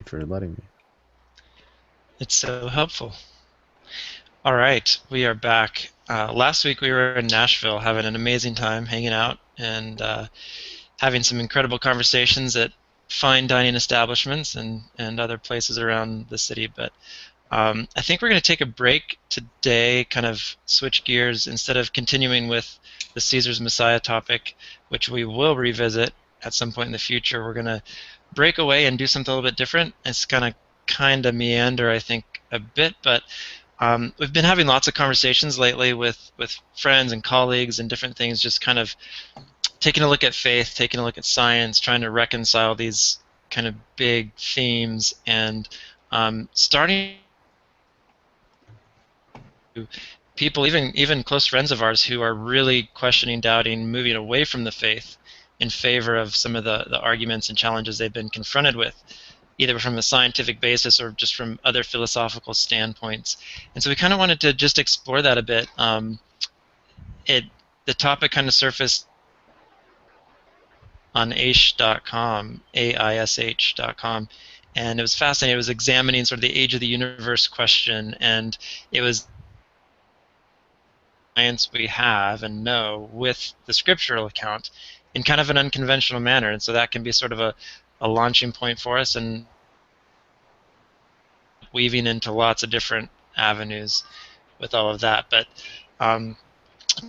for letting me. It's so helpful. All right, we are back. Last week we were in Nashville having an amazing time hanging out and having some incredible conversations at fine dining establishments and other places around the city. But I think we're going to take a break today, kind of switch gears instead of continuing with the Caesar's Messiah topic, which we will revisit at some point in the future. We're going to break away and do something a little bit different. It's going to kind of meander, I think, a bit, but we've been having lots of conversations lately with friends and colleagues and different things, just kind of taking a look at faith, taking a look at science, trying to reconcile these kind of big themes, and starting to people, even close friends of ours, who are really questioning, doubting, moving away from the faith in favor of some of the arguments and challenges they've been confronted with, either from a scientific basis or just from other philosophical standpoints. And so we kind of wanted to just explore that a bit. It the topic kind of surfaced on aish.com, aish.com, and it was fascinating. It was examining sort of the age of the universe question, and it was science we have and know with the scriptural account in kind of an unconventional manner. And so that can be sort of a launching point for us and weaving into lots of different avenues with all of that. But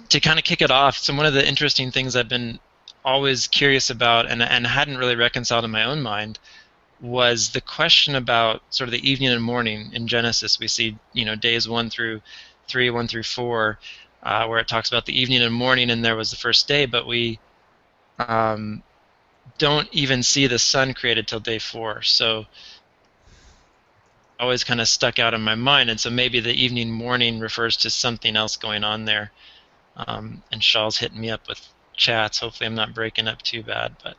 to kind of kick it off, so one of the interesting things I've been always curious about and hadn't really reconciled in my own mind was the question about sort of the evening and morning in Genesis. We see, days 1 through 3, 1 through 4, where it talks about the evening and morning, and there was the first day, but we don't even see the sun created till day 4. So always kind of stuck out in my mind, and so maybe the evening morning refers to something else going on there. And Shaw's hitting me up with chats. Hopefully I'm not breaking up too bad, but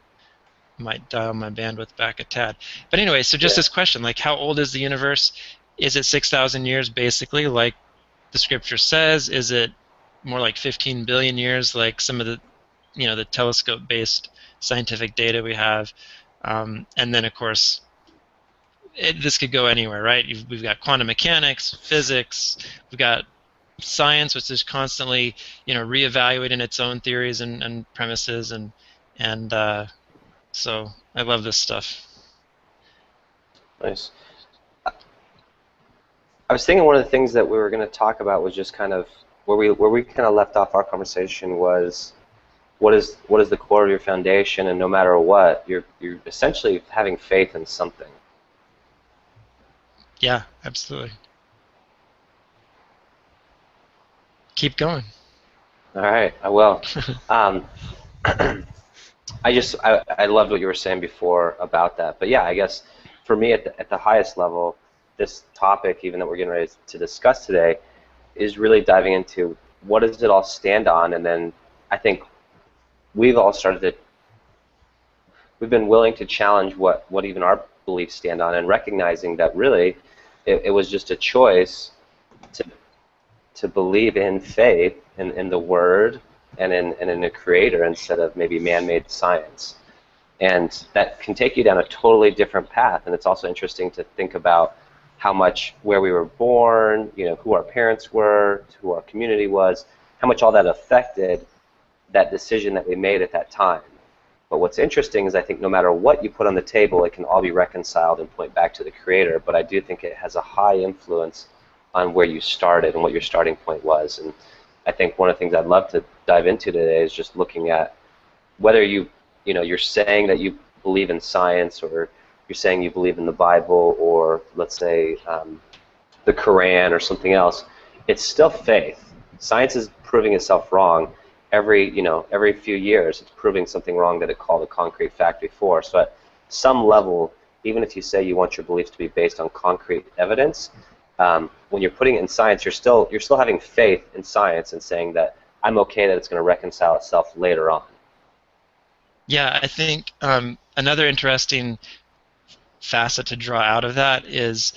I might dial my bandwidth back a tad. But anyway, so just this question, like, how old is the universe? Is it 6,000 years basically, like the scripture says? Is it more like 15 billion years, like some of the, the telescope-based scientific data we have? And then, of course, this could go anywhere, right? We've got quantum mechanics, physics, we've got science, which is constantly, reevaluating its own theories and premises, and so I love this stuff. Nice. I was thinking one of the things that we were going to talk about was just kind of where we kind of left off our conversation was what is the core of your foundation, and no matter what, you're essentially having faith in something. Yeah, absolutely. Keep going. All right, I will. I loved what you were saying before about that. But yeah, I guess for me at the highest level, this topic, even that we're getting ready to discuss today, is really diving into what does it all stand on, and then I think we've been willing to challenge what even our beliefs stand on, and recognizing that really it was just a choice to believe in faith in the Word and in a Creator instead of maybe man-made science. And that can take you down a totally different path. And it's also interesting to think about where we were born, who our parents were, who our community was, how much all that affected that decision that we made at that time. But what's interesting is I think no matter what you put on the table, it can all be reconciled and point back to the Creator. But I do think it has a high influence on where you started and what your starting point was. And I think one of the things I'd love to dive into today is just looking at whether you're saying that you believe in science, or you're saying you believe in the Bible, or let's say the Quran or something else. It's still faith. Science is proving itself wrong every few years. It's proving something wrong that it called a concrete fact before. So at some level, even if you say you want your beliefs to be based on concrete evidence, when you're putting it in science, you're still having faith in science and saying that I'm okay that it's going to reconcile itself later on. Yeah, I think another interesting facet to draw out of that is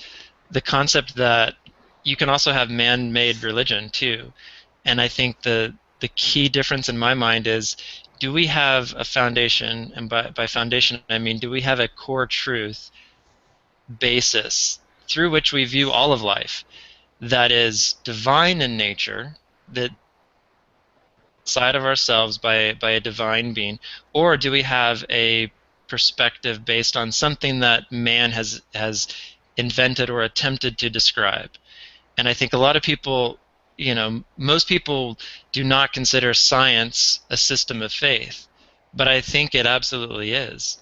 the concept that you can also have man-made religion too. And I think the key difference in my mind is, do we have a foundation, and by foundation I mean, do we have a core truth basis through which we view all of life that is divine in nature, that side of ourselves by a divine being, or do we have a perspective based on something that man has invented or attempted to describe? And I think a lot of people, most people do not consider science a system of faith, but I think it absolutely is.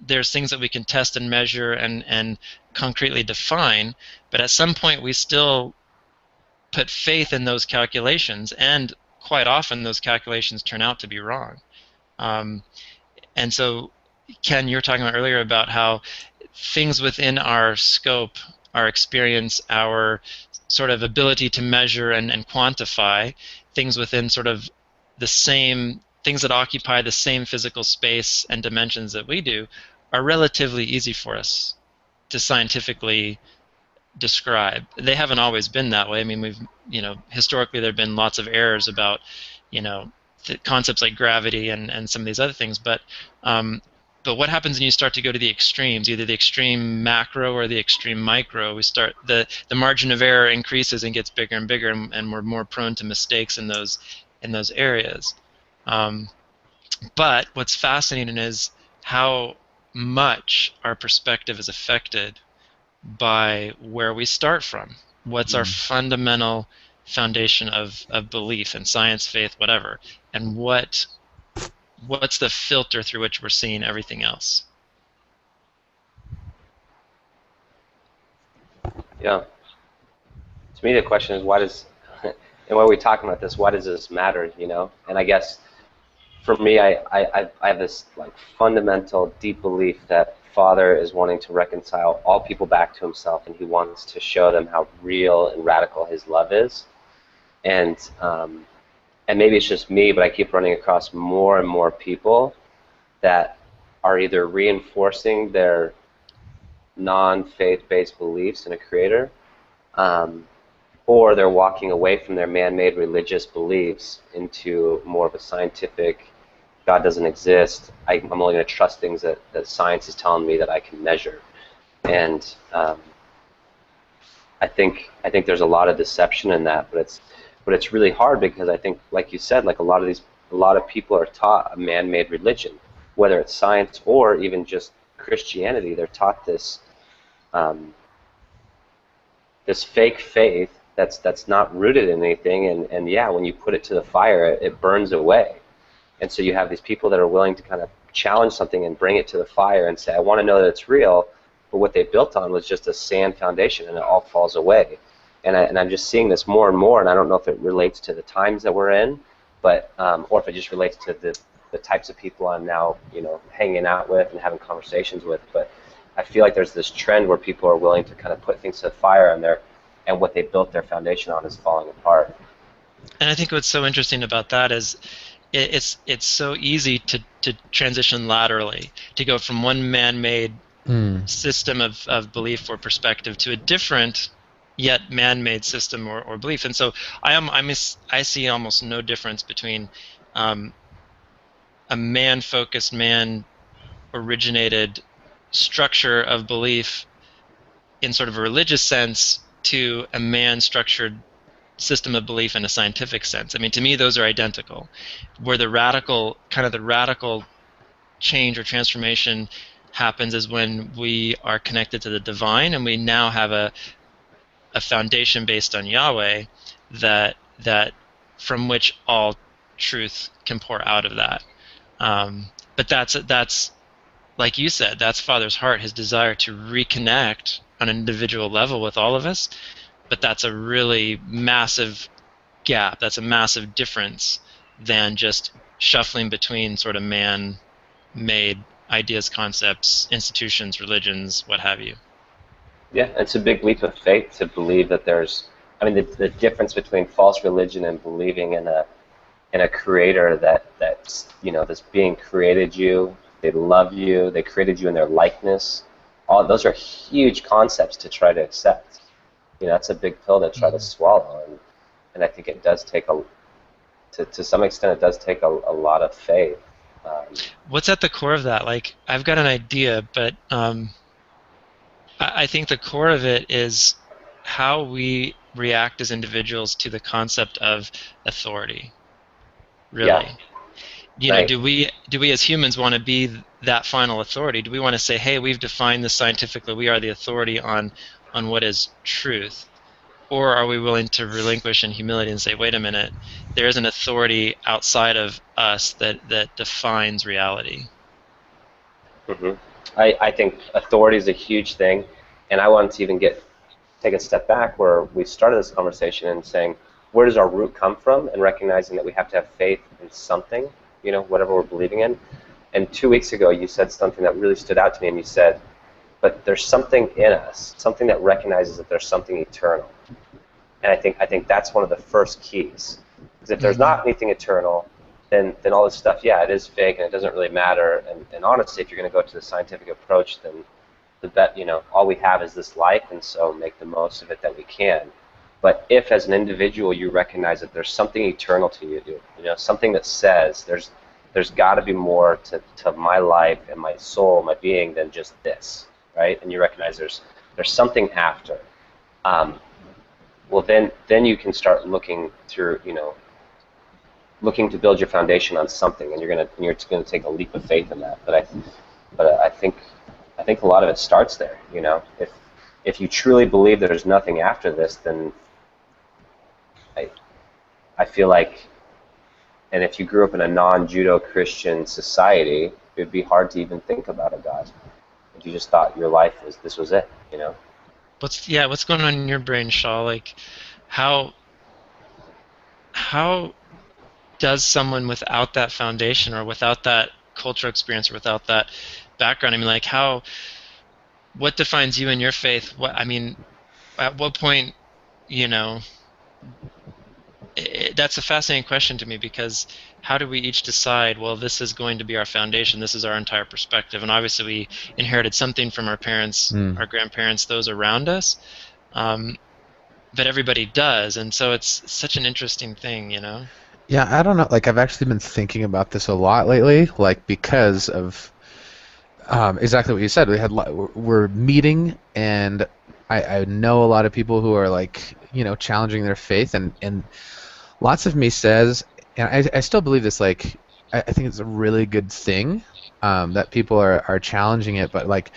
There's things that we can test and measure and concretely define, but at some point we still put faith in those calculations, and quite often those calculations turn out to be wrong. Um, and so, Ken, you were talking about earlier about how things within our scope, our experience, our sort of ability to measure and quantify things within sort of the same things that occupy the same physical space and dimensions that we do are relatively easy for us to scientifically describe. They haven't always been that way. I mean, historically there have been lots of errors about, you know, concepts like gravity and some of these other things. But what happens when you start to go to the extremes, either the extreme macro or the extreme micro? The margin of error increases and gets bigger and bigger, and we're more prone to mistakes in those areas. Um, but what's fascinating is how much our perspective is affected by where we start from. What's our fundamental foundation of belief in science, faith, whatever, and what's the filter through which we're seeing everything else? Yeah. To me, the question is, why does, and when we're talking about this, why does this matter? You know? And I guess for me, I have this like fundamental, deep belief that Father is wanting to reconcile all people back to Himself, and He wants to show them how real and radical His love is. And and maybe it's just me, but I keep running across more and more people that are either reinforcing their non-faith-based beliefs in a creator, um, or they're walking away from their man-made religious beliefs into more of a scientific, God doesn't exist, I'm only going to trust things that science is telling me that I can measure. And I think there's a lot of deception in that, but it's really hard because I think, like you said, like a lot of people are taught a man-made religion, whether it's science or even just Christianity. They're taught um, this fake faith that's not rooted in anything, and yeah, when you put it to the fire, it burns away. And so you have these people that are willing to kind of challenge something and bring it to the fire and say, I want to know that it's real, but what they built on was just a sand foundation, and it all falls away. And I'm just seeing this more and more, and I don't know if it relates to the times that we're in, but or if it just relates to the types of people I'm now, hanging out with and having conversations with. But I feel like there's this trend where people are willing to kind of put things to the fire, and what they built their foundation on is falling apart. And I think what's so interesting about that is it's so easy to transition laterally, to go from one man-made system of belief or perspective to a different yet man-made system or belief. And so I see almost no difference between um, a man-focused, man-originated structure of belief in sort of a religious sense to a man-structured system of belief in a scientific sense. I mean, to me, those are identical. Where the radical change or transformation happens is when we are connected to the divine, and we now have a foundation based on Yahweh that from which all truth can pour out of that. But that's like you said, that's Father's heart, His desire to reconnect on an individual level with all of us. But that's a really massive gap. That's a massive difference than just shuffling between sort of man-made ideas, concepts, institutions, religions, what have you. Yeah, it's a big leap of faith to believe that the difference between false religion and believing in a creator this being created you, they love you, they created you in their likeness. All those are huge concepts to try to accept. That's a big pill to try to swallow, and I think it does take to some extent, it does take a lot of faith. What's at the core of that? Like, I've got an idea, but I think the core of it is how we react as individuals to the concept of authority, Yeah, really. You know, right. do we as humans want to be that final authority? Do we want to say, hey, we've defined this scientifically, we are the authority on what is truth? Or are we willing to relinquish in humility and say, wait a minute, there is an authority outside of us that defines reality? hmm I think authority is a huge thing, and I wanted to even take a step back where we started this conversation and saying, where does our root come from, and recognizing that we have to have faith in something, whatever we're believing in. And 2 weeks ago, you said something that really stood out to me, and you said, but there's something in us, something that recognizes that there's something eternal. And I think that's one of the first keys. Because if there's Mm-hmm. not anything eternal, then all this stuff, yeah, it is fake and it doesn't really matter. And honestly, if you're going to go to the scientific approach, then all we have is this life, and so make the most of it that we can. But if, as an individual, you recognize that there's something eternal to you, something that says there's got to be more to my life and my soul, my being, than just this, right? And you recognize there's something after. Um, well, then you can start looking through, looking to build your foundation on something, and you're gonna take a leap of faith in that. But I think a lot of it starts there. If you truly believe there's nothing after this, then I I feel like, and if you grew up in a non-Judo-Christian society, it'd be hard to even think about a God if you just thought your life was this was it. What's going on in your brain, Shaw? Like, how how does someone without that foundation or without that cultural experience or without that background, I mean, like, how what defines you and your faith? What I mean, at what point, you know, that's a fascinating question to me because how do we each decide, well, this is going to be our foundation, this is our entire perspective? And obviously, we inherited something from our parents, Mm. our grandparents, those around us. Um, but everybody does, and so it's such an interesting thing, you know? Yeah, I don't know. Like, I've actually been thinking about this a lot lately, like because of exactly what you said. We're meeting, and I know a lot of people who are like, challenging their faith, and lots of me says, and I still believe this. Like, I think it's a really good thing that people are challenging it, but like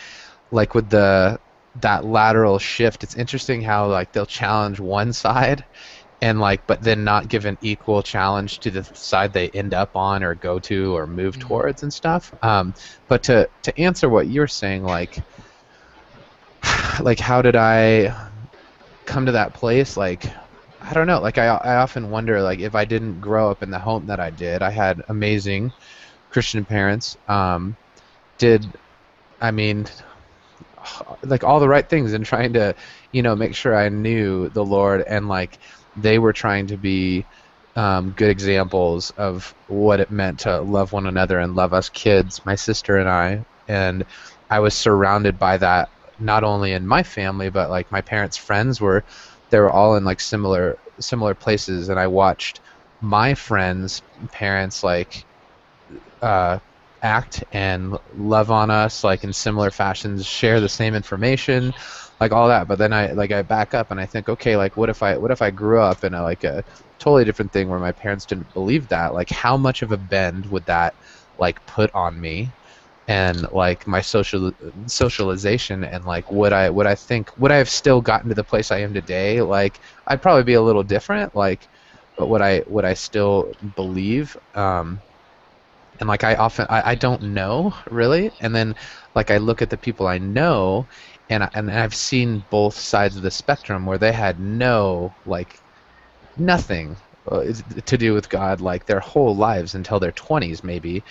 with that lateral shift, it's interesting how like they'll challenge one side and like but then not give an equal challenge to the side they end up on or go to or move Mm, towards and stuff. But to answer what you're saying, like how did I come to that place? Like I don't know. Like I often wonder like if I didn't grow up in the home that I did. I had amazing Christian parents. Did I mean like all the right things and trying to make sure I knew the Lord, and like they were trying to be good examples of what it meant to love one another and love us kids, my sister and I was surrounded by that not only in my family but like my parents' friends they were all in like similar places, and I watched my friends' parents like uh, act and love on us like in similar fashions, share the same information, like all that. But then I back up and I think, okay, like what if I grew up in a totally different thing where my parents didn't believe that? Like how much of a bend would that like put on me? And like my socialization, and like would I have still gotten to the place I am today? Like I'd probably be a little different, like, but would I still believe? And like I don't know really, and then like I look at the people I know, and I've seen both sides of the spectrum where they had nothing to do with God like their whole lives until their 20s maybe,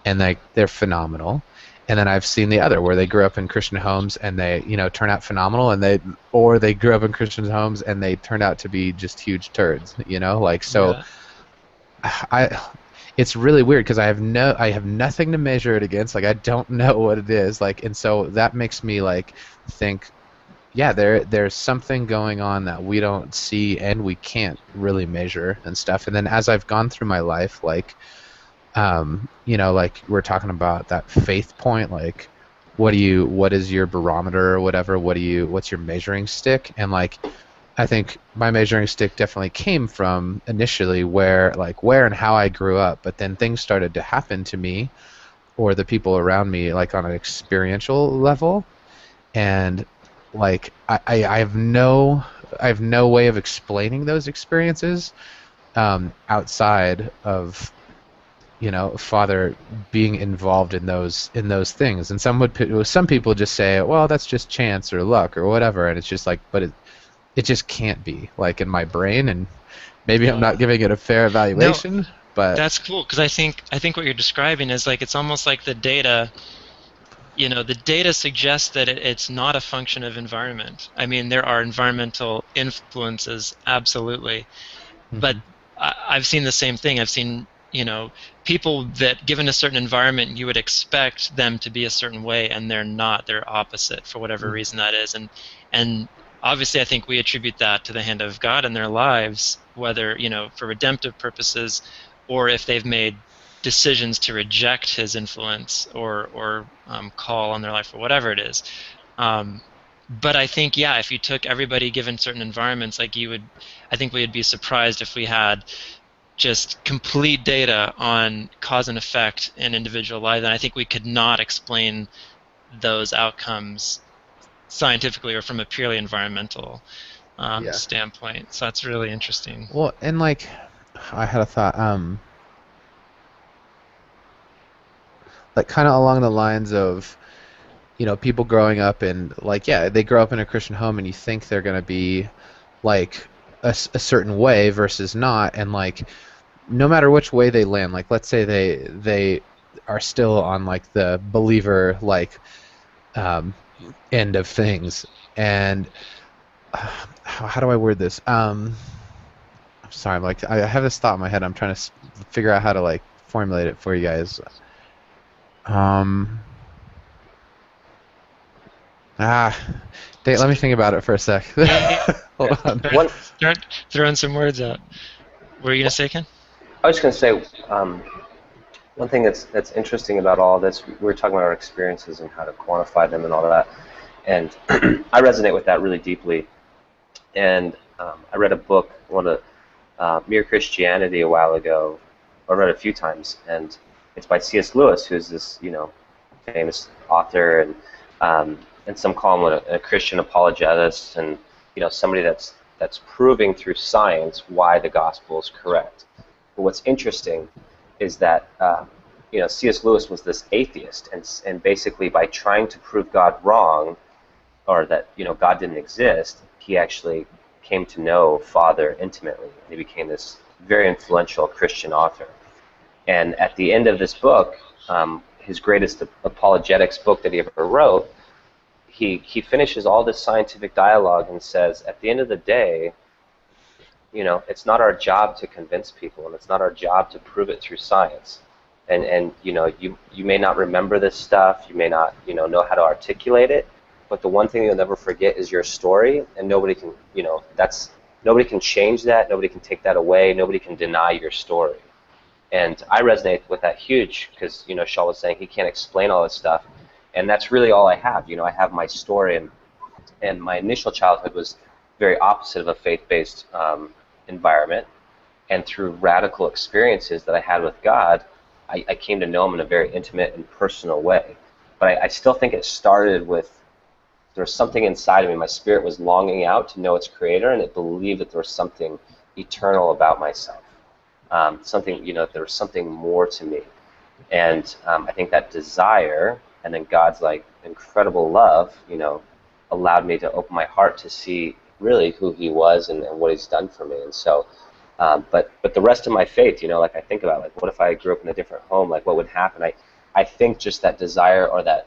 and like they're phenomenal. And then I've seen the other where they grew up in Christian homes and they turn out phenomenal, and they grew up in Christian homes and they turned out to be just huge turds, like. So yeah. I it's really weird because I have nothing to measure it against. Like I don't know what it is. Like, and so that makes me like think, yeah, there's something going on that we don't see and we can't really measure and stuff. And then as I've gone through my life, like like we're talking about that faith point, like what is your barometer or whatever? What's your measuring stick? And like, I think my measuring stick definitely came from initially where and how I grew up, but then things started to happen to me or the people around me like on an experiential level, and like I have no way of explaining those experiences outside of Father being involved in those things. And some people just say, well, that's just chance or luck or whatever, and it's just like, but it just can't be like in my brain, and maybe I'm not giving it a fair evaluation. No, But that's cool, because I think what you're describing is like it's almost like the data. The data suggests that it's not a function of environment. I mean, there are environmental influences, absolutely, but mhm, I've seen the same thing. I've seen, people that, given a certain environment, you would expect them to be a certain way, and they're not. They're opposite for whatever mhm, reason that is, and obviously, I think we attribute that to the hand of God in their lives, whether for redemptive purposes, or if they've made decisions to reject His influence or call on their life or whatever it is. Um, but I think, yeah, if you took everybody given certain environments, like I think we would be surprised if we had just complete data on cause and effect in individual lives, and I think we could not explain those outcomes scientifically or from a purely environmental yeah. standpoint. So that's really interesting. Well, and like I had a thought, like kind of along the lines of people growing up and like, yeah, they grow up in a Christian home and you think they're going to be like a certain way versus not, and like no matter which way they land, like let's say they are still on like the believer like um, end of things, and how do I word this? I'm sorry, I'm like I have this thought in my head. I'm trying to figure out how to like formulate it for you guys. Um, ah, let me think about it for a sec. Yeah, Hold on. One, start throwing some words out. What were you gonna say, Ken? I was going to say, one thing that's interesting about all this, we were talking about our experiences and how to quantify them and all that, and I resonate with that really deeply. And I read a book, Mere Christianity, a while ago. I read it a few times, and it's by C.S. Lewis, who's this famous author, and some call him a Christian apologist, and somebody that's proving through science why the gospel is correct. But what's interesting is that C.S. Lewis was this atheist, and basically by trying to prove God wrong, or that God didn't exist, he actually came to know Father intimately. He became this very influential Christian author. And at the end of this book, his greatest apologetics book that he ever wrote, he finishes all this scientific dialogue and says, at the end of the day, it's not our job to convince people, and it's not our job to prove it through science. And you may not remember this stuff, you may not know how to articulate it, but the one thing you'll never forget is your story, and nobody can nobody can change that, nobody can take that away, nobody can deny your story. And I resonate with that huge, because Shaw was saying he can't explain all this stuff, and that's really all I have. I have my story, and my initial childhood was very opposite of a faith-based environment, and through radical experiences that I had with God, I came to know Him in a very intimate and personal way. But I still think it started with, there was something inside of me. My spirit was longing out to know its creator, and it believed that there was something eternal about myself. There was something more to me. And I think that desire, and then God's like incredible love, allowed me to open my heart to see really who He was and what He's done for me. And so, but the rest of my faith, like I think about, like, what if I grew up in a different home? Like, what would happen? I think just that desire, or that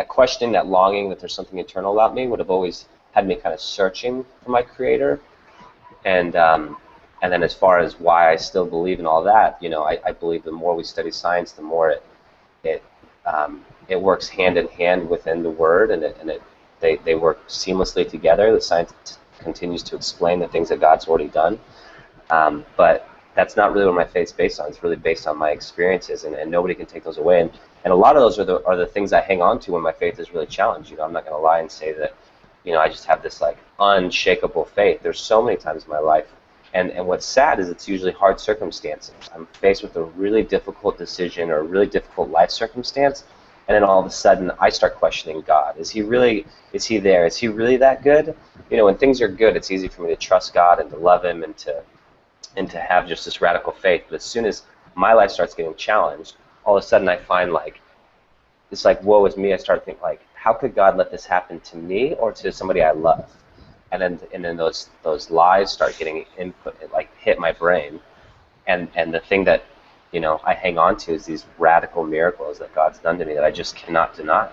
questioning, that longing that there's something eternal about me, would have always had me kind of searching for my Creator. And then as far as why I still believe in all that, I believe the more we study science, the more it works hand in hand within the Word, and they work seamlessly together. The science continues to explain the things that God's already done. But that's not really what my faith's based on. It's really based on my experiences, and nobody can take those away. And a lot of those are the things I hang on to when my faith is really challenged. I'm not going to lie and say that, I just have this like unshakable faith. There's so many times in my life, and what's sad is it's usually hard circumstances. I'm faced with a really difficult decision or a really difficult life circumstance, and then all of a sudden I start questioning God. Is he there? Is he really that good? When things are good, it's easy for me to trust God and to love him and to have just this radical faith. But as soon as my life starts getting challenged, all of a sudden I find like it's like woe is me. I start thinking like, how could God let this happen to me or to somebody I love? And then those lies start getting input, like hit my brain, and the thing that I hang on to is these radical miracles that God's done to me that I just cannot deny.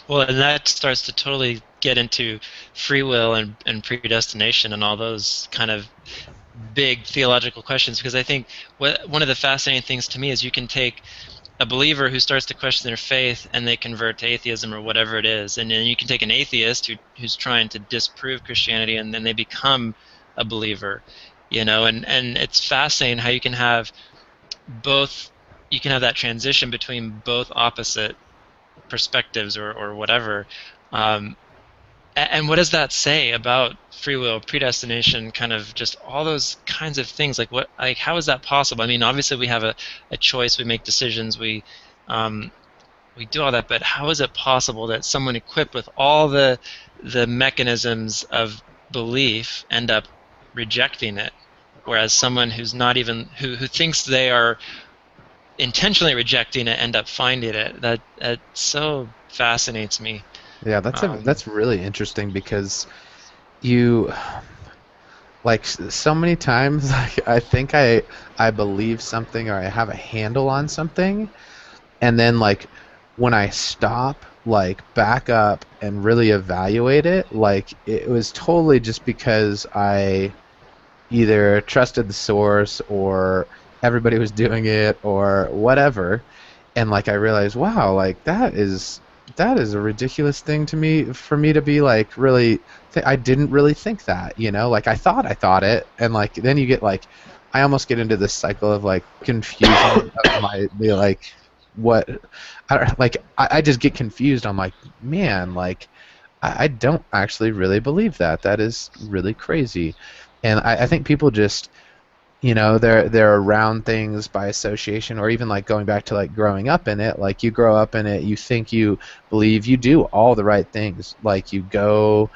Well, and that starts to totally get into free will and predestination and all those kind of big theological questions, because I think one of the fascinating things to me is you can take a believer who starts to question their faith and they convert to atheism or whatever it is, and then you can take an atheist who's trying to disprove Christianity and then they become a believer, and it's fascinating how you can have that transition between both opposite perspectives or whatever. And what does that say about free will, predestination, kind of just all those kinds of things? Like how is that possible? I mean, obviously we have a choice, we make decisions, we do all that, but how is it possible that someone equipped with all the mechanisms of belief end up rejecting it, whereas someone who's not even who thinks they are intentionally rejecting it end up finding it? That so fascinates me. Yeah, that's really interesting because you like so many times like, I think I believe something or I have a handle on something, and then like when I stop, like back up and really evaluate it, like it was totally just because I either trusted the source or everybody was doing it or whatever, and like I realized, wow, like that is a ridiculous thing for me to be like really I didn't really think that, like I thought it, and like then you get like I almost get into this cycle of like confusion of like what I just get confused. I'm like, man, like I don't actually really believe that. That is really crazy. And I think people just they're around things by association, or even like going back to like growing up in it. Like you grow up in it, you think you believe you do all the right things. Like you go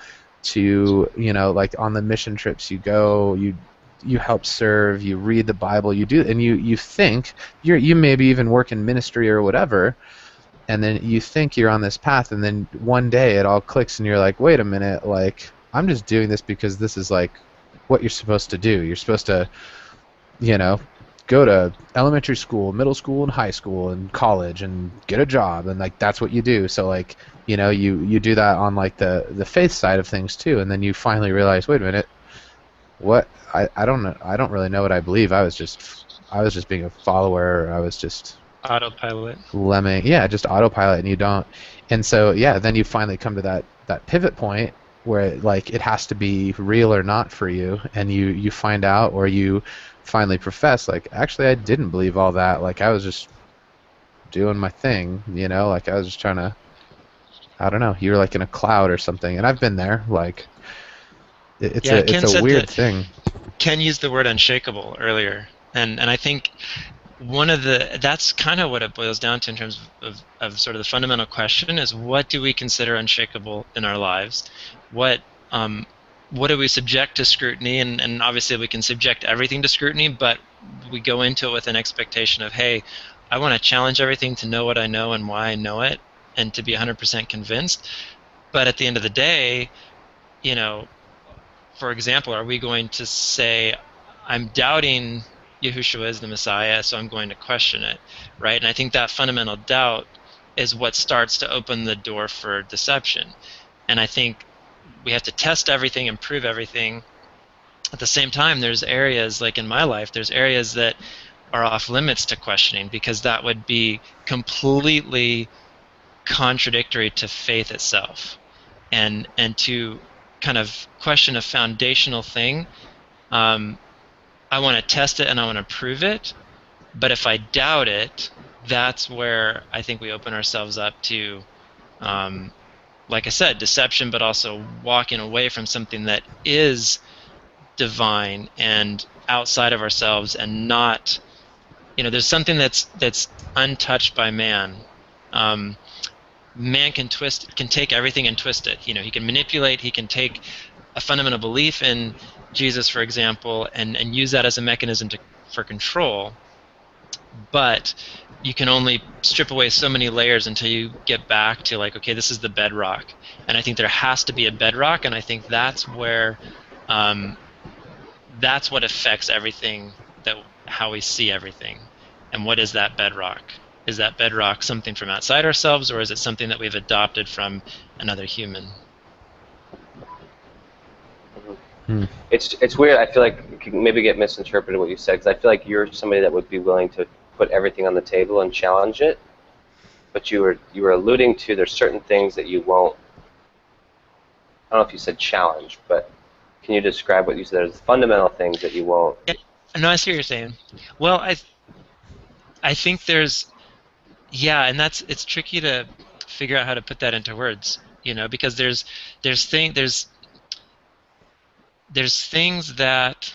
to like on the mission trips, you help serve, you read the Bible, you do, and you think you maybe even work in ministry or whatever, and then you think you're on this path, and then one day it all clicks and you're like, wait a minute, like I'm just doing this because this is like what you're supposed to do. You're supposed to go to elementary school, middle school, and high school, and college, and get a job, and like that's what you do. So like you do that on like the faith side of things too, and then you finally realize, wait a minute, what I don't know, I don't really know what I believe. I was just being a follower. I was just autopilot. Lemming, yeah, just autopilot, and you don't. And so yeah, then you finally come to that pivot point where like it has to be real or not for you, and you find out, or you finally profess like, actually I didn't believe all that, like I was just doing my thing, like I was just trying to, I don't know, you're like in a cloud or something. And I've been there, like it's a weird thing. Ken used the word unshakable earlier, and I think that's kind of what it boils down to in terms of sort of the fundamental question is, what do we consider unshakable in our lives? What do we subject to scrutiny? And obviously we can subject everything to scrutiny, but we go into it with an expectation of, hey, I want to challenge everything to know what I know and why I know it, and to be 100% convinced. But at the end of the day, for example, are we going to say, I'm doubting Yahushua is the Messiah, so I'm going to question it, right? And I think that fundamental doubt is what starts to open the door for deception. And I think we have to test everything and prove everything. At the same time, there's areas, like in my life, there's areas that are off limits to questioning, because that would be completely contradictory to faith itself. And to kind of question a foundational thing, I want to test it and I want to prove it, but if I doubt it, that's where I think we open ourselves up to, like I said, deception, but also walking away from something that is divine and outside of ourselves, and not, there's something that's untouched by man. Um, Man can take everything and twist it. He can manipulate. He can take a fundamental belief in Jesus, for example, and use that as a mechanism for control. But you can only strip away so many layers until you get back to, like, okay, this is the bedrock. And I think there has to be a bedrock, and I think um, that's what affects everything, that how we see everything. And what is that bedrock? Is that bedrock something from outside ourselves, or is it something that we've adopted from another human? Hmm. It's weird. I feel like it could maybe get misinterpreted what you said, because I feel like you're somebody that would be willing to put everything on the table and challenge it. But you were alluding to there's certain things that you won't. I don't know if you said challenge, but can you describe what you said? There's fundamental things that you won't. Yeah, no, I see what you're saying. Well, I think yeah, and it's tricky to figure out how to put that into words, because there's thing there's things that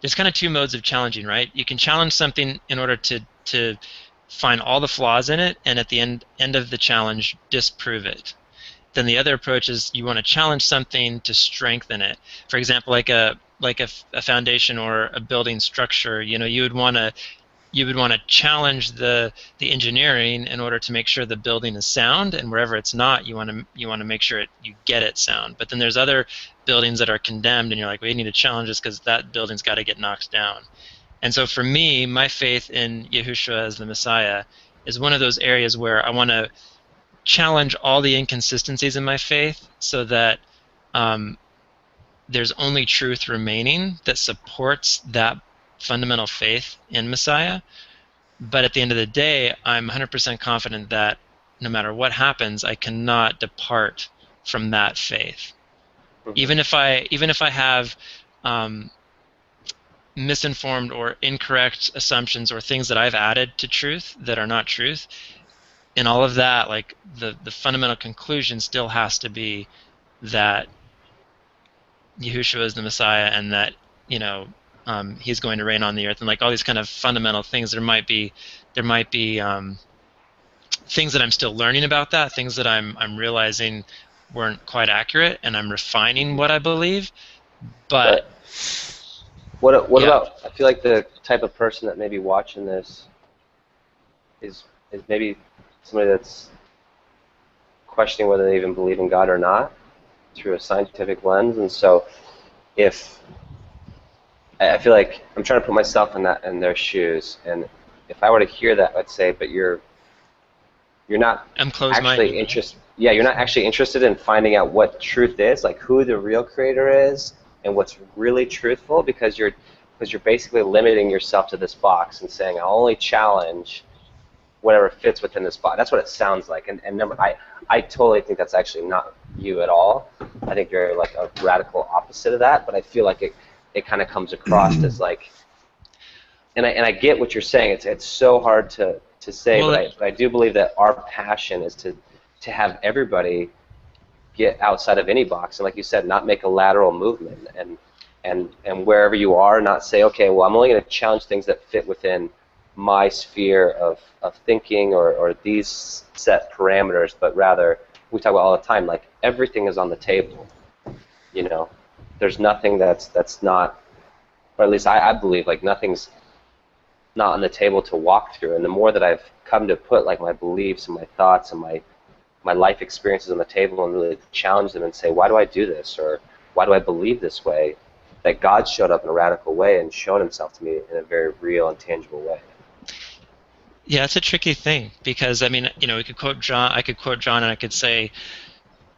there's kind of two modes of challenging, right? You can challenge something in order to find all the flaws in it, and at the end of the challenge, disprove it. Then the other approach is you want to challenge something to strengthen it. For example, like a foundation or a building structure, you would want to challenge the engineering in order to make sure the building is sound, and wherever it's not, you want to make sure you get it sound. But then there's other buildings that are condemned, and you're like, we need to challenge this because that building's got to get knocked down. And so for me, my faith in Yahushua as the Messiah is one of those areas where I want to challenge all the inconsistencies in my faith, so that there's only truth remaining that supports that fundamental faith in Messiah. But at the end of the day, I'm 100% confident that no matter what happens, I cannot depart from that faith. Even if I have misinformed or incorrect assumptions or things that I've added to truth that are not truth, in all of that, like the fundamental conclusion still has to be that Yahushua is the Messiah, and that he's going to reign on the earth, and like all these kind of fundamental things. There might be things that I'm still learning about that, things that I'm realizing weren't quite accurate, and I'm refining what I believe. But what yeah. about? I feel like the type of person that may be watching this is maybe somebody that's questioning whether they even believe in God or not through a scientific lens, and so if I feel like I'm trying to put myself in their shoes, and if I were to hear that, I'd say, but you're not I'm closed-minded. actually interested. Yeah, you're not actually interested in finding out what truth is, like who the real creator is, and what's really truthful, because you're basically limiting yourself to this box and saying, I'll only challenge whatever fits within this box. That's what it sounds like. And I totally think that's actually not you at all. I think you're like a radical opposite of that, but I feel like it kind of comes across as like, and I get what you're saying. It's so hard to say, Well, but I do believe that our passion is to have everybody get outside of any box, and like you said, not make a lateral movement, and wherever you are, not say, okay, well, I'm only going to challenge things that fit within my sphere of thinking, or these set parameters, but rather, we talk about all the time, like everything is on the table. There's nothing that's not, or at least I believe, like nothing's not on the table to walk through. And the more that I've come to put like my beliefs and my thoughts and my life experiences on the table, and really challenge them and say, why do I do this, or why do I believe this way, that God showed up in a radical way and showed himself to me in a very real and tangible way. yeah, it's a tricky thing, because I mean, we could quote John. I could quote John, and I could say,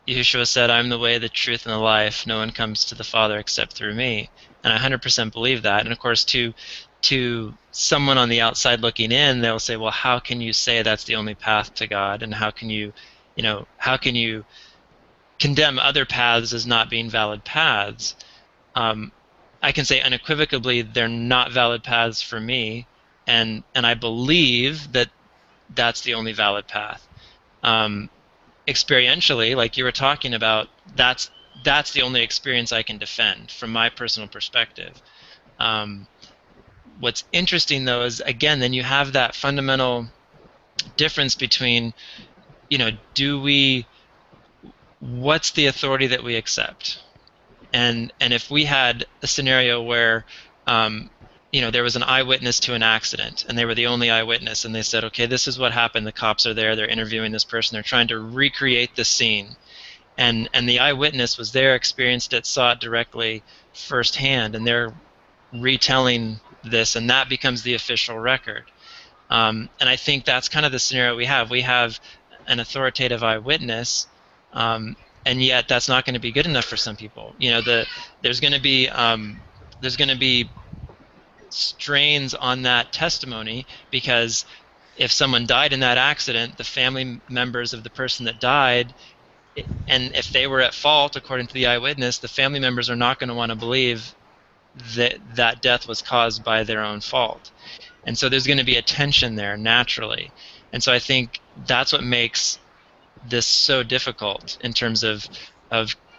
Yeshua said, "I'm the way, the truth, and the life. No one comes to the Father except through me." And I 100% believe that. And of course, to someone on the outside looking in, they'll say, "Well, how can you say that's the only path to God? And how can you condemn other paths as not being valid paths?" I can say unequivocally, they're not valid paths for me, and I believe that that's the only valid path. Experientially, like you were talking about, that's the only experience I can defend from my personal perspective. What's interesting though is, again, then you have that fundamental difference between, do we, what's the authority that we accept? And if we had a scenario where there was an eyewitness to an accident, and they were the only eyewitness, and they said, okay, this is what happened, the cops are there, they're interviewing this person, they're trying to recreate the scene, and the eyewitness was there, experienced it, saw it directly firsthand, and they're retelling this, and that becomes the official record. And I think that's kind of the scenario we have. We have an authoritative eyewitness, and yet that's not going to be good enough for some people. There's going to be strains on that testimony, because if someone died in that accident, the family members of the person that died, and if they were at fault according to the eyewitness, the family members are not going to want to believe that death was caused by their own fault. And so there's going to be a tension there naturally. And so I think that's what makes this so difficult in terms of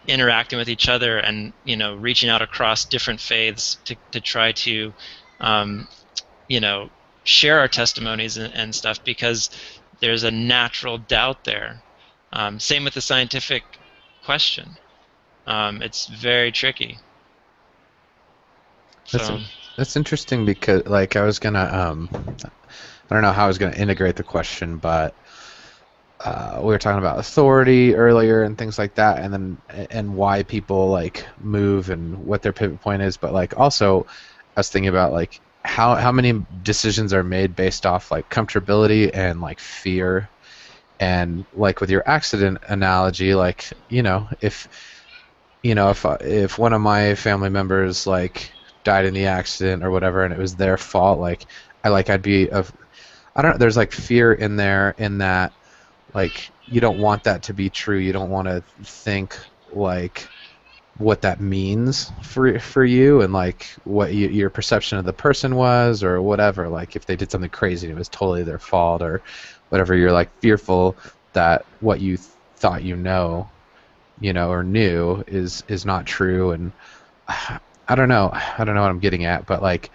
interacting with each other, and reaching out across different faiths to try to share our testimonies and stuff, because there's a natural doubt there. Same with the scientific question. It's very tricky. That's interesting, because like I was gonna I don't know how I was gonna integrate the question, but we were talking about authority earlier and things like that, and why people like move and what their pivot point is, but like also I was thinking about like how many decisions are made based off like comfortability and like fear. And like with your accident analogy, like if one of my family members like died in the accident or whatever, and it was their fault, like I'd be I don't know, there's like fear in there, in that like you don't want that to be true. You don't want to think like what that means for you, and like what your perception of the person was, or whatever. Like if they did something crazy and it was totally their fault or whatever, you're like fearful that what you thought or knew is not true. And I don't know what I'm getting at, but like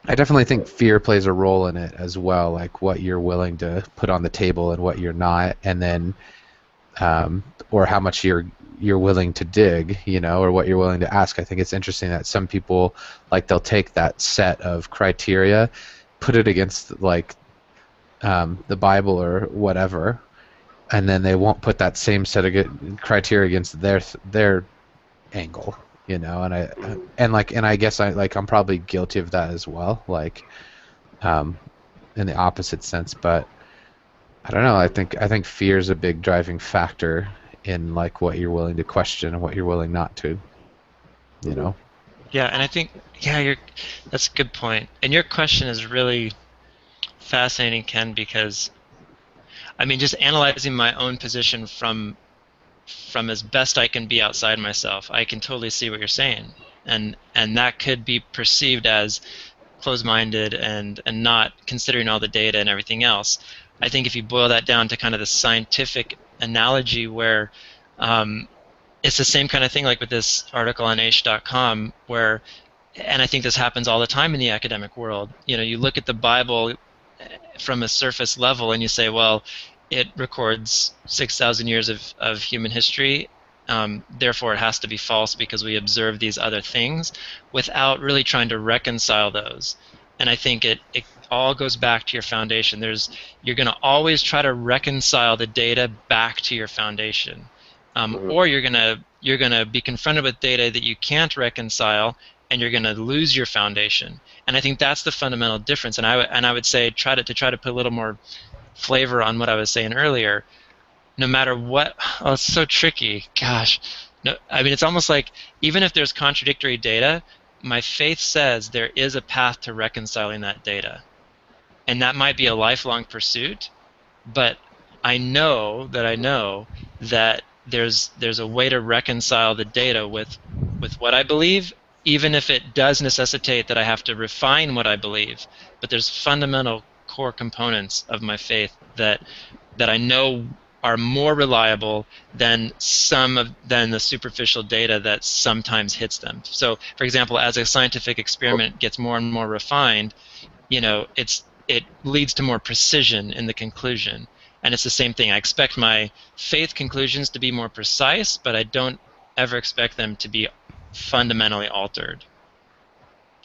I definitely think fear plays a role in it as well, like what you're willing to put on the table and what you're not, and then or how much you're willing to dig, or what you're willing to ask. I think it's interesting that some people, like, they'll take that set of criteria, put it against like the Bible or whatever, and then they won't put that same set of criteria against their angle, and I guess I'm probably guilty of that as well, like in the opposite sense. But I don't know, I think fear is a big driving factor in like what you're willing to question and what you're willing not to, Yeah, and I think that's a good point. And your question is really fascinating, Ken, because I mean, just analyzing my own position from as best I can be outside myself, I can totally see what you're saying, and that could be perceived as closed-minded and not considering all the data and everything else. I think if you boil that down to kind of the scientific analogy, where it's the same kind of thing, like with this article on Aish.com, where, and I think this happens all the time in the academic world, you look at the Bible from a surface level and you say, well, it records 6,000 years of human history, therefore it has to be false because we observe these other things, without really trying to reconcile those. And I think it all goes back to your foundation. You're going to always try to reconcile the data back to your foundation, or you're going to be confronted with data that you can't reconcile, and you're going to lose your foundation. And I think that's the fundamental difference. And I would say try to put a little more flavor on what I was saying earlier. No matter what, it's so tricky. Gosh, no, I mean, it's almost like even if there's contradictory data, my faith says there is a path to reconciling that data, and that might be a lifelong pursuit. But I know that there's a way to reconcile the data with what I believe, even if it does necessitate that I have to refine what I believe, but there's fundamental core components of my faith that I know are more reliable than than the superficial data that sometimes hits them. So, for example, as a scientific experiment gets more and more refined, it leads to more precision in the conclusion. And it's the same thing. I expect my faith conclusions to be more precise, but I don't ever expect them to be fundamentally altered,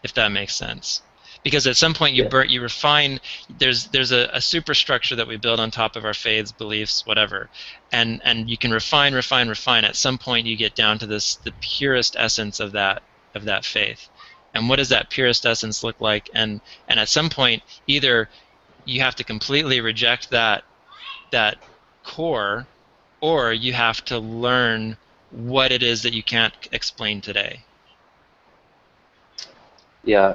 if that makes sense. Because at some point you refine. There's a superstructure that we build on top of our faiths, beliefs, whatever, and you can refine. At some point you get down to the purest essence of that faith. And what does that purest essence look like? And at some point, either you have to completely reject that core, or you have to learn what it is that you can't explain today. Yeah,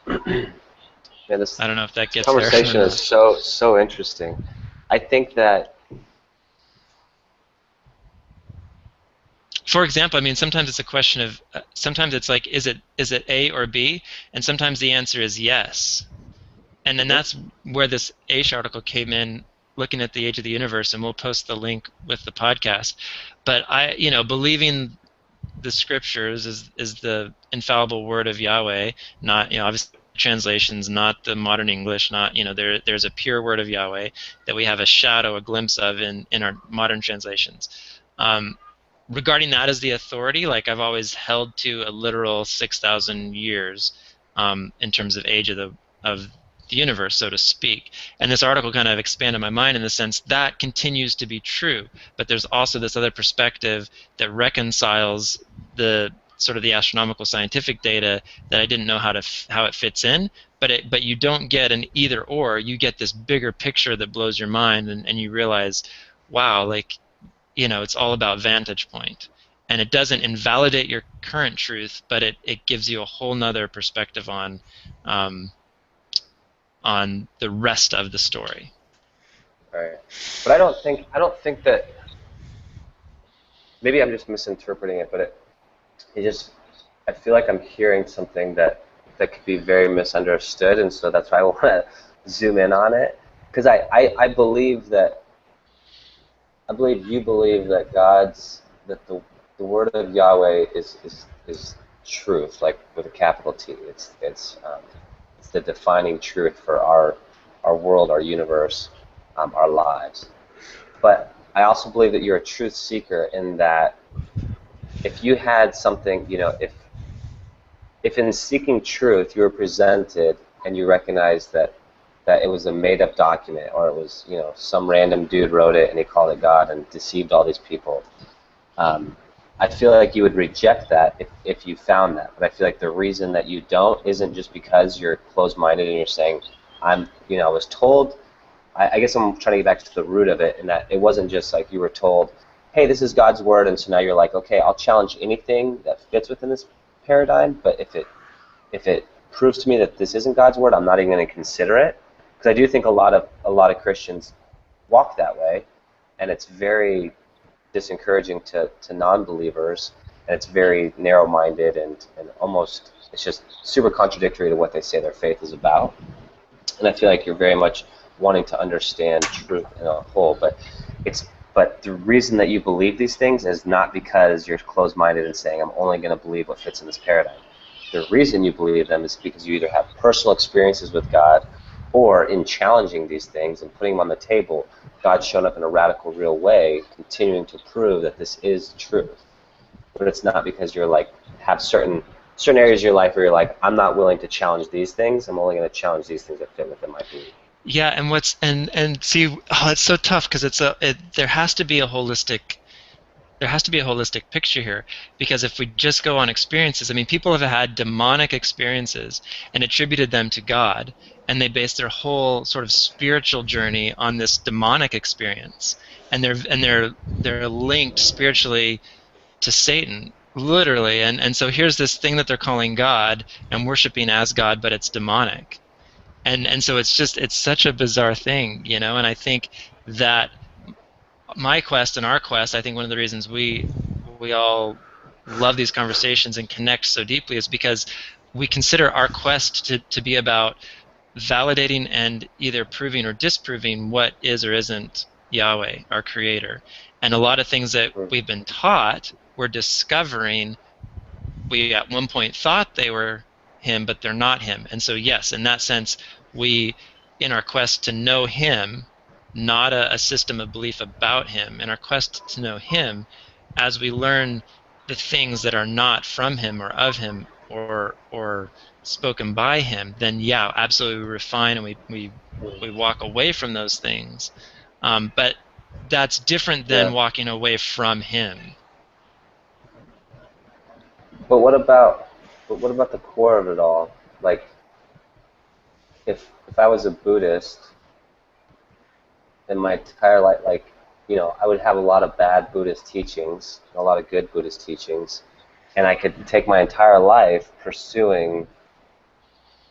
yeah, this I don't know if that gets conversation there. is so interesting. I think that, for example, I mean, sometimes it's a question of, sometimes it's like, is it A or B? And sometimes the answer is yes. And then that's where this Aish article came in, looking at the age of the universe, and we'll post the link with the podcast. But believing the scriptures is the infallible word of Yahweh, not, obviously translations, not the modern English, not, there's a pure word of Yahweh that we have a shadow, a glimpse of in our modern translations. Regarding that as the authority, like, I've always held to a literal 6,000 years in terms of age of the universe, so to speak. And this article kind of expanded my mind in the sense that continues to be true, but there's also this other perspective that reconciles the sort of the astronomical scientific data that I didn't know how it fits in, but you don't get an either or. You get this bigger picture that blows your mind, and you realize, wow, like, it's all about vantage point. And it doesn't invalidate your current truth, but it gives you a whole nother perspective on the rest of the story. right? But I don't think that. Maybe I'm just misinterpreting it, but I feel like I'm hearing something that could be very misunderstood, and so that's why I want to zoom in on it, because I believe that. I believe you believe that that the word of Yahweh is truth, like with a capital T. It's the defining truth for our world, our universe, our lives. But I also believe that you're a truth seeker in that if you had something, if in seeking truth you were presented and you recognized that it was a made-up document, or it was, some random dude wrote it and he called it God and deceived all these people. I feel like you would reject that if you found that. But I feel like the reason that you don't isn't just because you're closed-minded and you're saying, I was told. I guess I'm trying to get back to the root of it, and that it wasn't just like you were told, hey, this is God's word, and so now you're like, okay, I'll challenge anything that fits within this paradigm, but if it proves to me that this isn't God's word, I'm not even going to consider it. Because I do think a lot of Christians walk that way, and it's very disencouraging to non-believers, and it's very narrow-minded, and almost, it's just super contradictory to what they say their faith is about. And I feel like you're very much wanting to understand truth in a whole, but the reason that you believe these things is not because you're closed-minded and saying, I'm only going to believe what fits in this paradigm. The reason you believe them is because you either have personal experiences with God, or in challenging these things and putting them on the table, God's shown up in a radical, real way, continuing to prove that this is truth. But it's not because you're like, have certain areas of your life where you're like, I'm not willing to challenge these things, I'm only going to challenge these things that fit within my belief. Yeah, and see, it's so tough because there has to be a holistic picture here, because if we just go on experiences, I mean, people have had demonic experiences and attributed them to God, and they base their whole sort of spiritual journey on this demonic experience, and they're linked spiritually to Satan, literally, and so here's this thing that they're calling God and worshiping as God, but it's demonic. And so it's such a bizarre thing, and I think that my quest and our quest, I think one of the reasons we all love these conversations and connect so deeply is because we consider our quest to be about validating and either proving or disproving what is or isn't Yahweh, our creator. And a lot of things that we've been taught, we're discovering we at one point thought they were him, but they're not him. And so, yes, in that sense, we, in our quest to know him, not a system of belief about him, in our quest to know him, as we learn the things that are not from him or of him or spoken by him, then yeah, absolutely we refine and we walk away from those things. But that's different than walking away from him. But what about the core of it all? Like, if I was a Buddhist, in my entire life, like, I would have a lot of bad Buddhist teachings, a lot of good Buddhist teachings, and I could take my entire life pursuing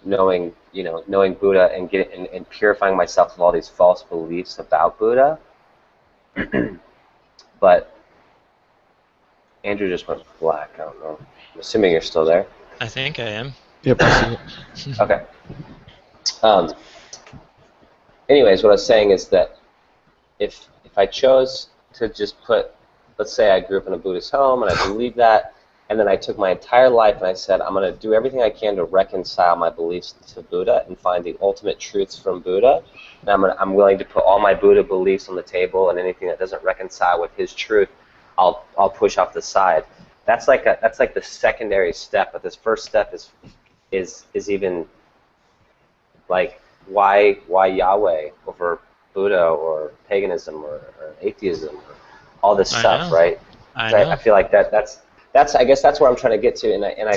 knowing Buddha and and purifying myself of all these false beliefs about Buddha. But Andrew just went black. I don't know. I'm assuming you're still there. I think I am. Yep, I see it. Okay. Anyways, what I was saying is that if I chose to just put, let's say I grew up in a Buddhist home and I believe that, and then I took my entire life and I said, I'm going to do everything I can to reconcile my beliefs to Buddha and find the ultimate truths from Buddha, and I'm willing to put all my Buddha beliefs on the table, and anything that doesn't reconcile with his truth, I'll push off the side. That's like the secondary step, but this first step is even like why Yahweh over Buddha or paganism or atheism or all this stuff, right? I feel like that's I guess that's where I'm trying to get to, and I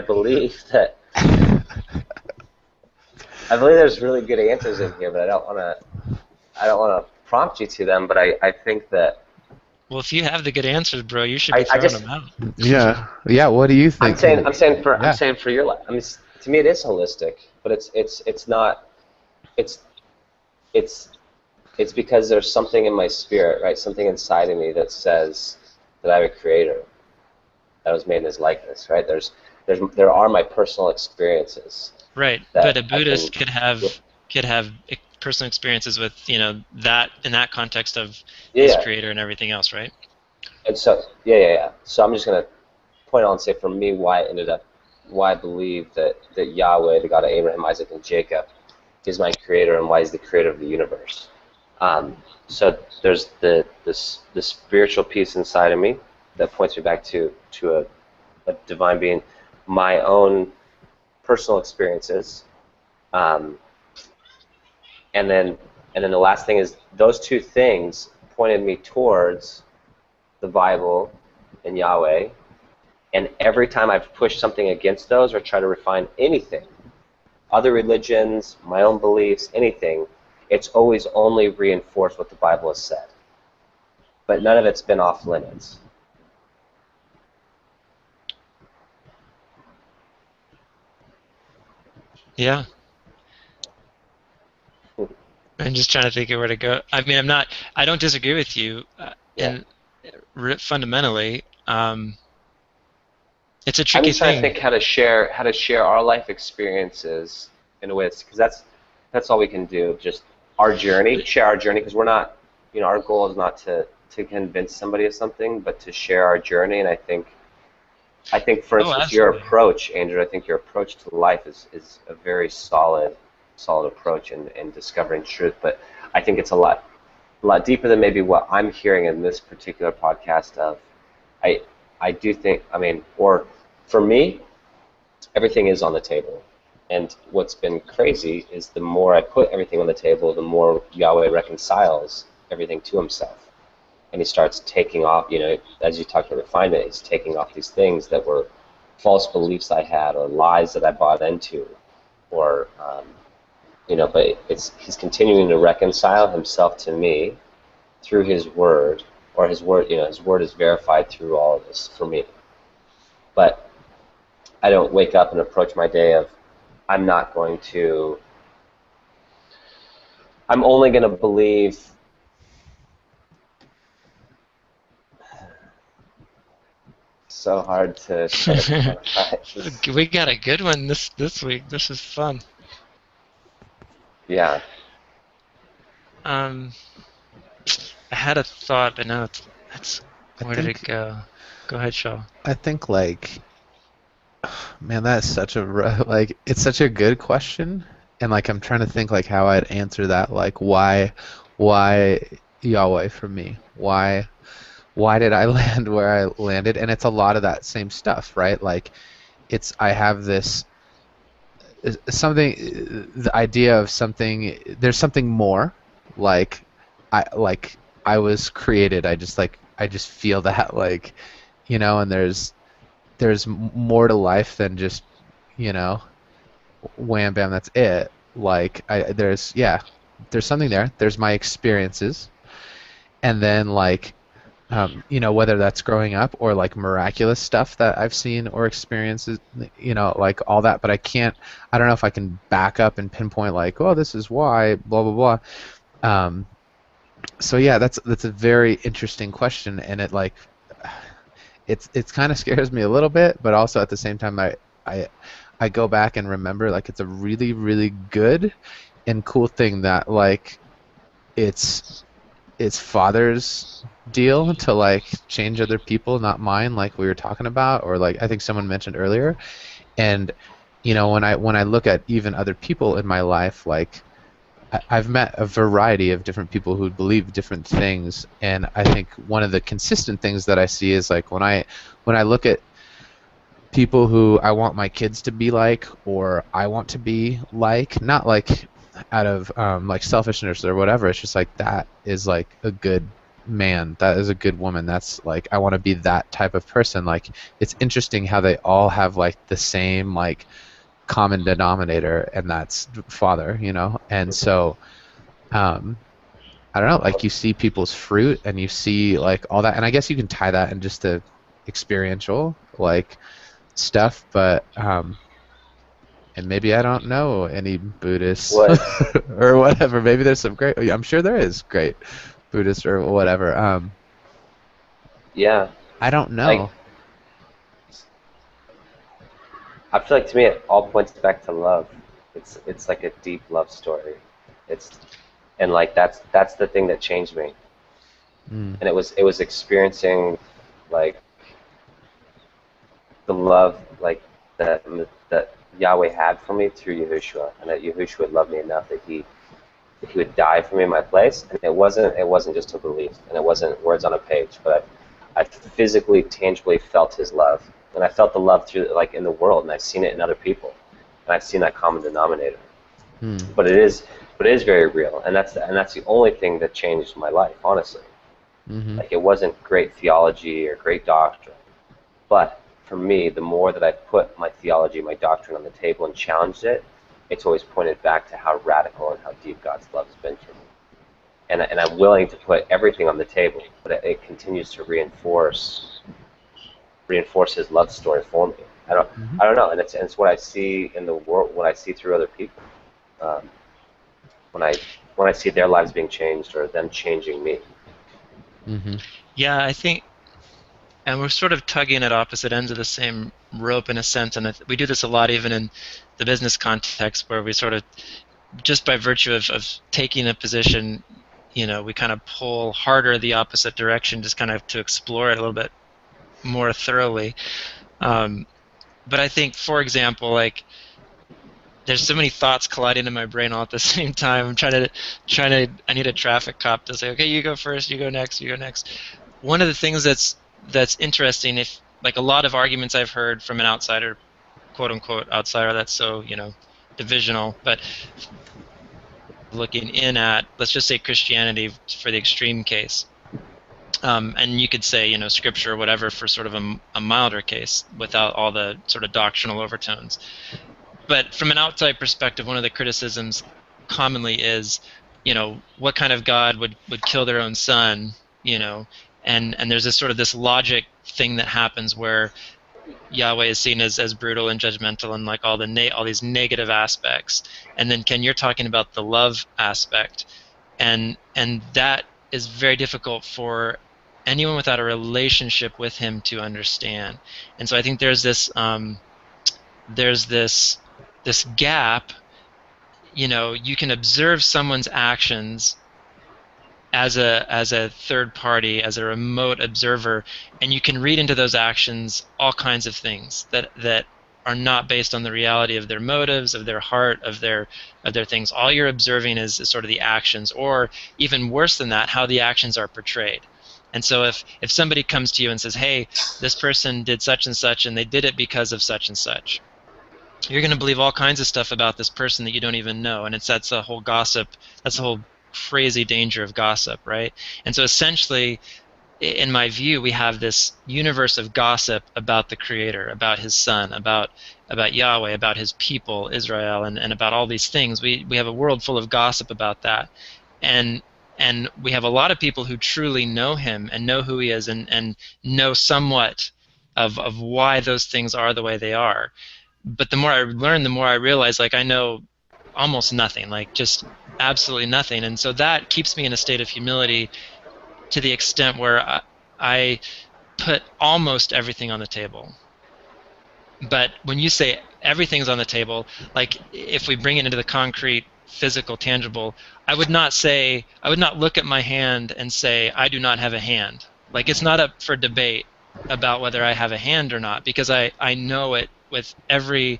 believe that I believe there's really good answers in here, but I don't want to prompt you to them, but I think that. Well, if you have the good answers, bro, you should be throwing them out. Yeah. What do you think? I'm saying for your life. I mean, to me, it is holistic, but it's not. It's because there's something in my spirit, right? Something inside of me that says that I have a creator that was made in his likeness, right? There are my personal experiences. Right, but a Buddhist could have personal experiences with that in that context of his creator and everything else, right? And so So I'm just gonna point out and say for me why I believe that Yahweh, the God of Abraham, Isaac, and Jacob, is my creator and why he's the creator of the universe. So there's the spiritual piece inside of me that points me back to a divine being, my own personal experiences, and then the last thing is those two things pointed me towards the Bible and Yahweh, and every time I've pushed something against those or tried to refine anything, other religions, my own beliefs, anything, it's always only reinforced what the Bible has said. But none of it's been off limits. Yeah. I'm just trying to think of where to go. I mean, I don't disagree with you fundamentally. It's a tricky thing. I'm just trying to think how to share our life experiences in a way because that's all we can do. Just our journey, share our journey, because we're not, our goal is not to convince somebody of something, but to share our journey. And I think for instance, your approach, Andrew, I think your approach to life is a very solid approach in discovering truth. But I think it's a lot deeper than maybe what I'm hearing in this particular podcast of. I do think, or for me, everything is on the table. And what's been crazy is the more I put everything on the table, the more Yahweh reconciles everything to himself. And he starts taking off, as you talked about refinement, he's taking off these things that were false beliefs I had or lies that I bought into. Or, but he's continuing to reconcile himself to me through his word, or his word is verified through all of this for me. But I don't wake up and approach my day of, I'm only going to believe so hard to try to quantify. We got a good one this week. This is fun. Yeah. Um, I had a thought, but now it's I where did it think go? Go ahead, Shaw. I think like man, that's such a like it's such a good question, and like I'm trying to think like how I'd answer that. Like why Yahweh for me? Why did I land where I landed? And it's a lot of that same stuff, right? Like it's I have this something the idea of something there's something more like I was created. I just feel that like and there's more to life than just you know wham bam that's it. Like there's something there. There's my experiences, and then like whether that's growing up or like miraculous stuff that I've seen or experiences, like all that. But I don't know if I can back up and pinpoint like, oh, this is why, blah, blah, blah. So yeah, that's a very interesting question, and it's kind of scares me a little bit, but also at the same time, I I go back and remember like it's a really, really good and cool thing that like it's father's deal to like change other people, not mine, like we were talking about, or like I think someone mentioned earlier. And when I look at even other people in my life, like I've met a variety of different people who believe different things, and I think one of the consistent things that I see is like when I look at people who I want my kids to be like, or I want to be like, not like out of like selfishness or whatever. It's just like that is like a good man. That is a good woman. That's like I want to be that type of person. Like it's interesting how they all have like the same like common denominator, and that's father. And so I don't know. Like you see people's fruit, and you see like all that, and I guess you can tie that in just the experiential like stuff, but and maybe I don't know any Buddhists What? or whatever. Maybe there's some great. I'm sure there is great Buddhists or whatever. Yeah. I don't Like know. I feel like to me it all points back to love. It's like a deep love story. It's and like that's the thing that changed me. Mm, And it was experiencing like the love like that Yahweh had for me through Yahushua, and that Yahushua loved me enough that he would die for me in my place. And it wasn't just a belief, and it wasn't words on a page, but I physically, tangibly felt his love, and I felt the love through like in the world, and I've seen it in other people, and I've seen that common denominator. mm, But it is very real, and that's the only thing that changed my life, honestly. mm-hmm, Like it wasn't great theology or great doctrine, but for me, the more that I put my theology, my doctrine on the table and challenged it, it's always pointed back to how radical and how deep God's love has been for me. And I'm willing to put everything on the table, but it continues to reinforce His love story for me. I don't mm-hmm, I don't know, and it's what I see in the world, what I see through other people, um, when I see their lives being changed or them changing me. mm-hmm, Yeah, I think, and we're sort of tugging at opposite ends of the same rope in a sense, and we do this a lot even in the business context, where we sort of, just by virtue of taking a position, we kind of pull harder the opposite direction, just kind of to explore it a little bit more thoroughly. But I think, for example, like there's so many thoughts colliding in my brain all at the same time. I'm trying to. I need a traffic cop to say, okay, you go first, you go next, you go next. One of the things that's interesting, if like a lot of arguments I've heard from an outsider, quote unquote outsider, that's so divisional, but looking in at, let's just say, Christianity for the extreme case. And you could say, scripture or whatever for sort of a milder case without all the sort of doctrinal overtones. But from an outside perspective, one of the criticisms commonly is, what kind of God would kill their own son, and there's this sort of this logic thing that happens where Yahweh is seen as brutal and judgmental and like all these negative aspects, and then Ken, you're talking about the love aspect, and that is very difficult for anyone without a relationship with him to understand. And so I think there's this gap. You can observe someone's actions as a third party, as a remote observer, and you can read into those actions all kinds of things that are not based on the reality of their motives, of their heart, of their things. All you're observing is sort of the actions, or even worse than that, how the actions are portrayed. And so if somebody comes to you and says, hey, this person did such and such, and they did it because of such and such, you're going to believe all kinds of stuff about this person that you don't even know. And that's the whole gossip, that's the whole crazy danger of gossip, right? And so essentially, in my view, we have this universe of gossip about the Creator, about His Son, about Yahweh, about His people, Israel, and about all these things. We have a world full of gossip about that. And we have a lot of people who truly know Him and know who He is, and know somewhat of why those things are the way they are. But the more I learn, the more I realize, like, I know almost nothing, like just absolutely nothing. And so that keeps me in a state of humility to the extent where I put almost everything on the table. But when you say everything's on the table, like if we bring it into the concrete, physical, tangible, I would not look at my hand and say, I do not have a hand. Like, it's not up for debate about whether I have a hand or not, because I know it with every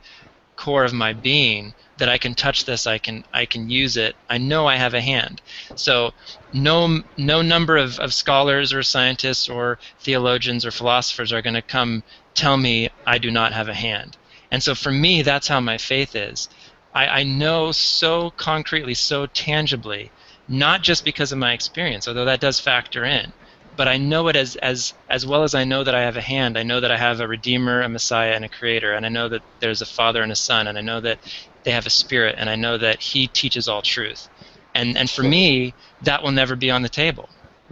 core of my being that I can touch this, I can use it. I know I have a hand. So no number of scholars or scientists or theologians or philosophers are going to come tell me I do not have a hand. And so for me, that's how my faith is. I know so concretely, so tangibly, not just because of my experience, although that does factor in, but I know it as well as I know that I have a hand. I know that I have a Redeemer, a Messiah, and a Creator, and I know that there's a Father and a Son, and I know that they have a Spirit, and I know that He teaches all truth. And for me, that will never be on the table,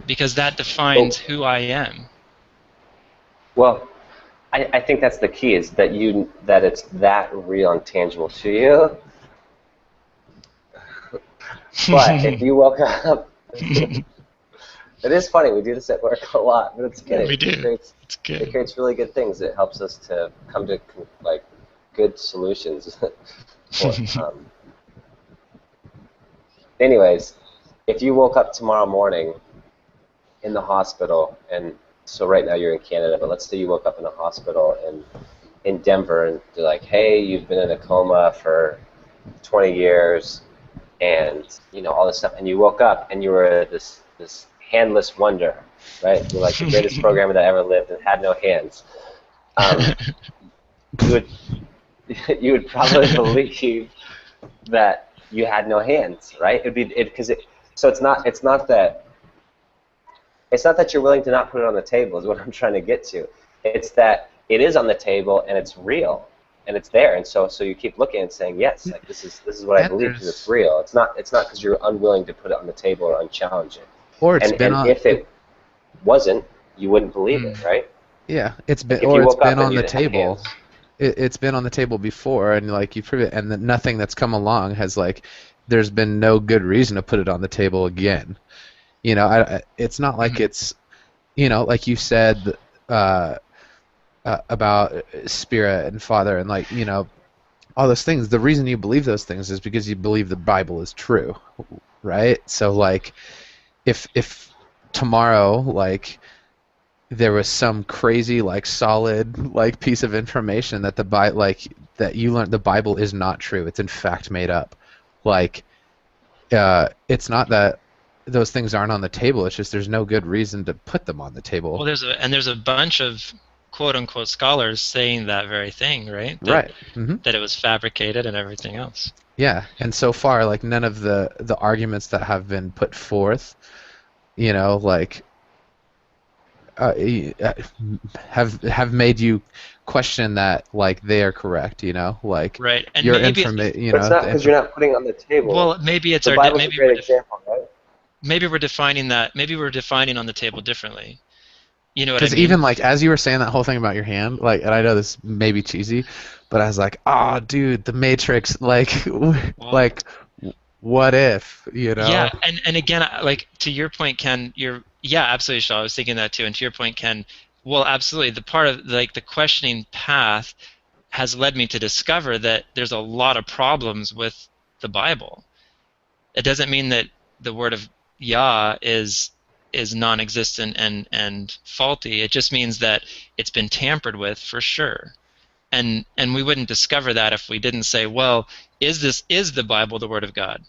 because that defines who I am. Well, I think that's the key, is that it's that real and tangible to you. But if you woke up, it is funny. We do this at work a lot, but it's good. We do. It's good. It creates really good things. It helps us to come to like good solutions. Anyways, if you woke up tomorrow morning in the hospital, and so right now you're in Canada, but let's say you woke up in a hospital in Denver, and they're like, hey, you've been in a coma for 20 years, and all this stuff, and you woke up and you were this handless wonder, right? You're like the greatest programmer that ever lived and had no hands. You would probably believe that you had no hands, right? So it's not that you're willing to not put it on the table, is what I'm trying to get to. It's that it is on the table and it's real and it's there, and so you keep looking and saying, yes, like this is what I believe, because it's real. It's not because you're unwilling to put it on the table or unchallenge it. Or if it wasn't, you wouldn't believe it, right? Yeah, it's been on the table. It's been on the table before, and like you prove it, and nothing that's come along has there's been no good reason to put it on the table again. It's not like it's, like you said about Spirit and Father and all those things. The reason you believe those things is because you believe the Bible is true, right? So if tomorrow there was some crazy solid piece of information that that you learned the Bible is not true, it's in fact made up, it's not that those things aren't on the table, it's just there's no good reason to put them on the table. Well, there's a bunch of quote unquote scholars saying that very thing, right? Right. That it was fabricated and everything else. Yeah, and so far none of the arguments that have been put forth have made you question that they are correct, right. And your maybe information, but it's not because you're not putting it on the table. Well, maybe it's the Bible's a great example, right? Maybe we're defining that. Maybe we're defining on the table differently. You know what I mean? Because even as you were saying that whole thing about your hand, and I know this may be cheesy, but I was like, oh, dude, the Matrix, what if, Yeah, and again, to your point, Ken, Yeah, absolutely, Shaw. I was thinking that too. And to your point, Ken, well, absolutely. The part of like the questioning path has led me to discover that there's a lot of problems with the Bible. It doesn't mean that the word of Yah is non-existent and faulty. It just means that it's been tampered with for sure. And we wouldn't discover that if we didn't say, well, is the Bible the word of God?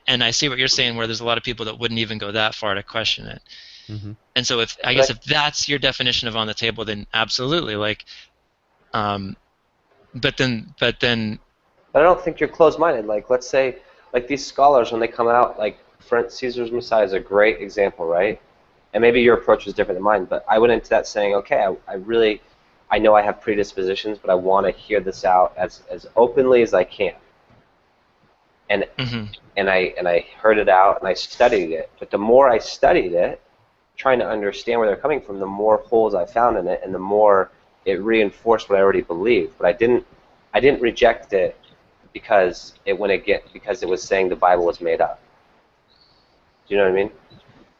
And I see what you're saying, where there's a lot of people that wouldn't even go that far to question it. Hmm. And so if I guess if that's your definition of on the table, then absolutely. Like, um, but then But I don't think you're closed-minded. Like, let's say, like these scholars, when they come out, like Caesar's Messiah is a great example, right? And maybe your approach is different than mine, but I went into that saying, okay, I really, I know I have predispositions, but I want to hear this out as openly as I can. And mhm. and I heard it out and I studied it. But the more I studied it, trying to understand where they're coming from, the more holes I found in it, and the more it reinforced what I already believed. But I didn't reject it because it was saying the Bible was made up. Do you know what I mean?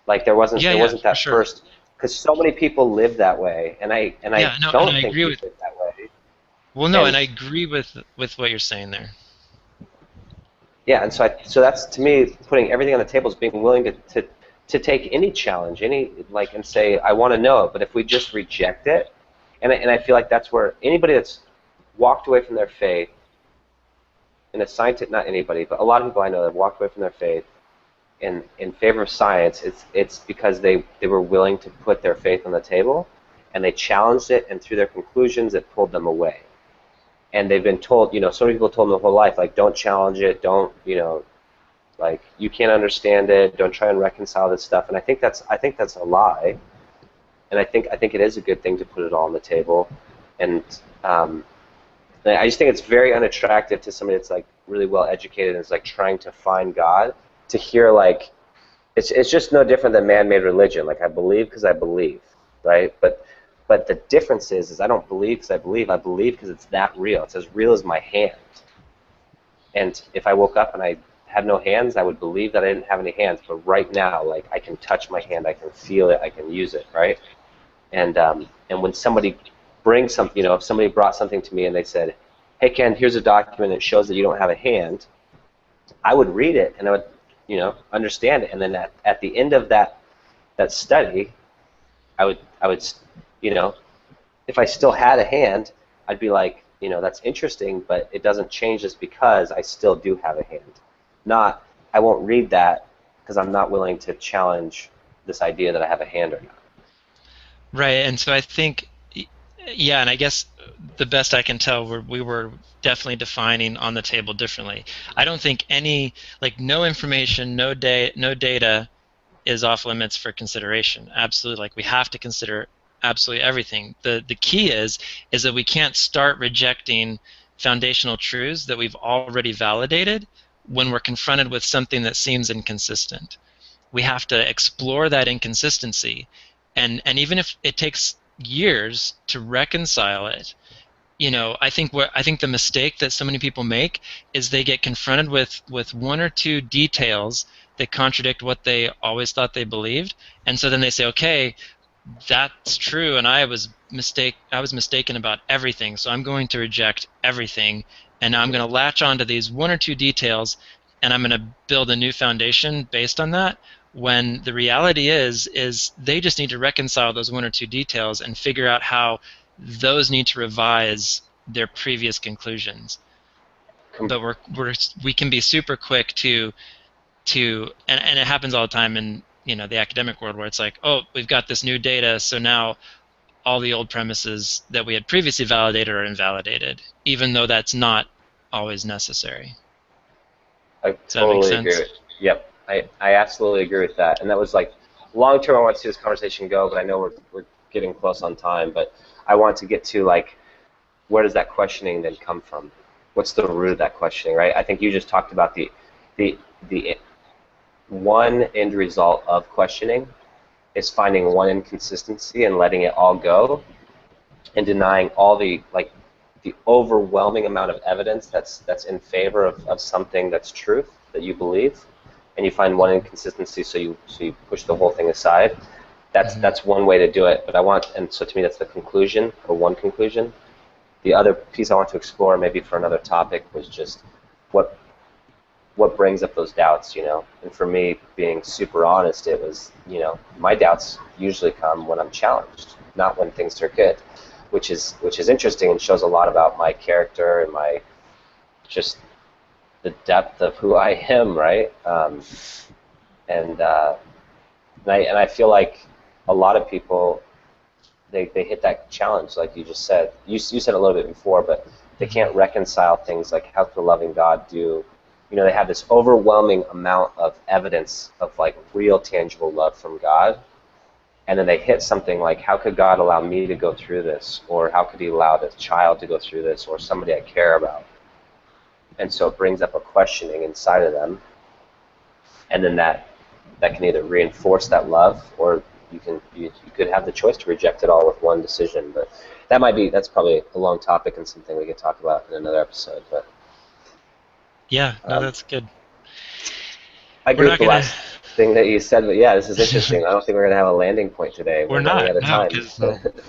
Like Yeah, there yeah, wasn't for that sure. first, because so many people live that way, and I Yeah, no, and don't I think agree you with. live that way. Well, no, and And I agree with what you're saying there. yeah, and so that's to me putting everything on the table is being willing to take any challenge, any like, and say I want to know it. But if we just reject it, and I feel like that's where anybody that's walked away from their faith, and a scientist, not anybody, but a lot of people I know that have walked away from their faith in favor of science, it's because they were willing to put their faith on the table, and they challenged it, and through their conclusions, it pulled them away. And they've been told, so many people told them their whole life, like, don't challenge it, don't, like, you can't understand it, don't try and reconcile this stuff. And I think that's a lie, and I think it is a good thing to put it all on the table. And um, I just think it's very unattractive to somebody that's like really well educated and is like trying to find God to hear like it's just no different than man-made religion. Like I believe because I believe, right? But the difference is I don't believe because I believe. I believe because it's that real. It's as real as my hand. And if I woke up and I had no hands, I would believe that I didn't have any hands. But right now, like I can touch my hand, I can feel it, I can use it, right? And when somebody brings something, if somebody brought something to me and they said, "Hey Ken, here's a document that shows that you don't have a hand," I would read it and I would, understand it. And then at the end of that study, I would, you know, if I still had a hand, I'd be like, that's interesting, but it doesn't change just because I still do have a hand. Not, I won't read that because I'm not willing to challenge this idea that I have a hand or not. Right, and so I think, yeah, and I guess the best I can tell, we were definitely defining on the table differently. I don't think any, like, no information, no data is off limits for consideration. Absolutely, like we have to consider absolutely everything. The key is that we can't start rejecting foundational truths that we've already validated when we're confronted with something that seems inconsistent. We have to explore that inconsistency, and even if it takes years to reconcile it, I think the mistake that so many people make is they get confronted with one or two details that contradict what they always thought they believed, and so then they say, okay, that's true, and I was mistaken about everything, so I'm going to reject everything, and I'm going to latch onto these one or two details, and I'm going to build a new foundation based on that. When the reality is they just need to reconcile those one or two details and figure out how those need to revise their previous conclusions. Com- But we can be super quick and it happens all the time in the academic world, where it's like, oh, we've got this new data, so now all the old premises that we had previously validated are invalidated, even though that's not always necessary. I Does that make totally agree sense? with. Yep, I absolutely agree with that. And that was like long term. I want to see this conversation go, but I know we're getting close on time. But I want to get to like, where does that questioning then come from? What's the root of that questioning, right? I think you just talked about the the one end result of questioning is finding one inconsistency and letting it all go, and denying all the overwhelming amount of evidence that's in favor of something that's truth that you believe. and you find one inconsistency, so you push the whole thing aside. That's one way to do it. But and so to me, that's the conclusion, or one conclusion. The other piece I want to explore, maybe for another topic, was just what brings up those doubts, And for me, being super honest, it was, my doubts usually come when I'm challenged, not when things are good, which is interesting and shows a lot about my character and my just the depth of who I am, right? And I feel like a lot of people, they hit that challenge, like you just said. You said a little bit before, but they can't reconcile things like, how could a loving God do? They have this overwhelming amount of evidence of like real tangible love from God, and then they hit something like, how could God allow me to go through this, or how could he allow this child to go through this, or somebody I care about? And so it brings up a questioning inside of them, and then that can either reinforce that love, or you could have the choice to reject it all with one decision. But that's probably a long topic and something we could talk about in another episode. But yeah, no, that's good. I agree with the last thing that you said, but yeah, this is interesting. I don't think we're going to have a landing point today. We're not. Out of time.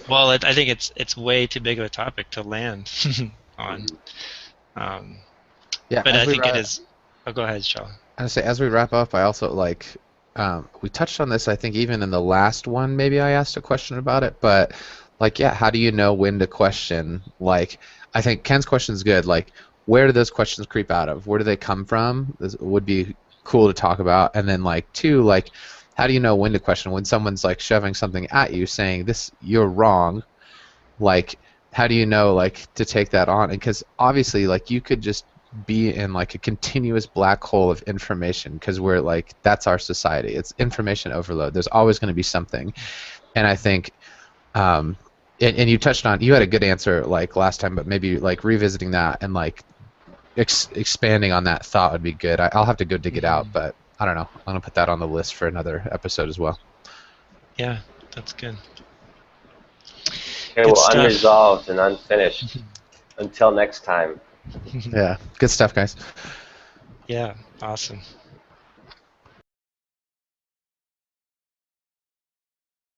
Well, I think it's way too big of a topic to land on. Yeah, but I think it is. Oh, go ahead, Shaw. I say, as we wrap up, I also we touched on this. I think even in the last one, maybe I asked a question about it. But how do you know when to question? I think Ken's question is good. Where do those questions creep out of? Where do they come from? This would be cool to talk about. And then two, how do you know when to question? When someone's shoving something at you, saying this, you're wrong. How do you know to take that on? And because obviously you could just be in a continuous black hole of information, because we're that's our society. It's information overload. There's always going to be something. And I think and you touched on, you had a good answer last time, but maybe revisiting that and expanding on that thought would be good. I'll have to go dig it out, but I don't know. I'm going to put that on the list for another episode as well. Yeah, that's good. Okay, well, unresolved and unfinished. Until next time. Yeah, good stuff, guys. Yeah, awesome.